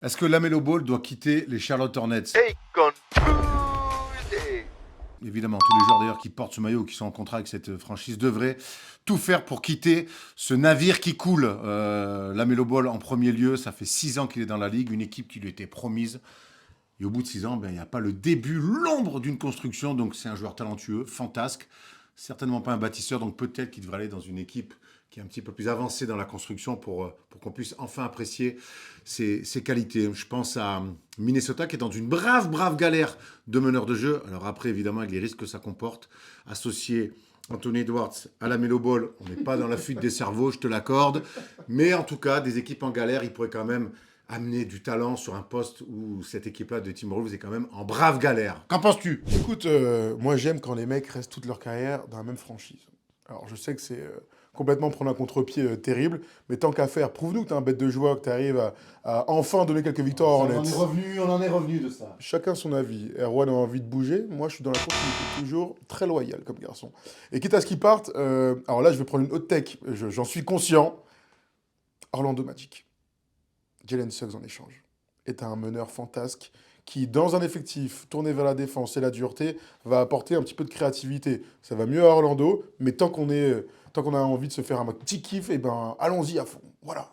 Est-ce que Lamelo Ball doit quitter les Charlotte Hornets? Hey, confusé. Évidemment, tous les joueurs d'ailleurs qui portent ce maillot ou qui sont en contrat avec cette franchise devraient tout faire pour quitter ce navire qui coule. Lamelo Ball en premier lieu, ça fait 6 ans qu'il est dans la ligue, une équipe qui lui était promise. Et au bout de 6 ans, ben, il n'y a pas le début, l'ombre d'une construction. Donc c'est un joueur talentueux, fantasque, certainement pas un bâtisseur. Donc peut-être qu'il devrait aller dans une équipe qui est un petit peu plus avancée dans la construction pour qu'on puisse enfin apprécier ses qualités. Je pense à Minnesota qui est dans une brave galère de meneur de jeu. Alors après, évidemment, avec les risques que ça comporte, associer Anthony Edwards à la Melo Ball, on n'est pas dans la fuite des cerveaux, je te l'accorde. Mais en tout cas, des équipes en galère, ils pourraient quand même amener du talent sur un poste où cette équipe-là de Timberwolves est quand même en brave galère. Qu'en penses-tu? Écoute, moi j'aime quand les mecs restent toute leur carrière dans la même franchise. Alors je sais que c'est complètement prendre un contre-pied terrible, mais tant qu'à faire, prouve-nous que t'es un bête de joie, que t'arrives à enfin donner quelques victoires en Nets. On en est revenu de ça. Chacun son avis. Erwan a envie de bouger, moi je suis dans la continuité, toujours très loyal comme garçon. Et quitte à ce qu'il parte, alors là je vais prendre une haute tech, j'en suis conscient. Orlando Magic. Jalen Suggs en échange est un meneur fantasque qui, dans un effectif tourné vers la défense et la dureté, va apporter un petit peu de créativité. Ça va mieux à Orlando, mais tant qu'on a envie de se faire un petit kiff, et ben allons-y à fond. Voilà.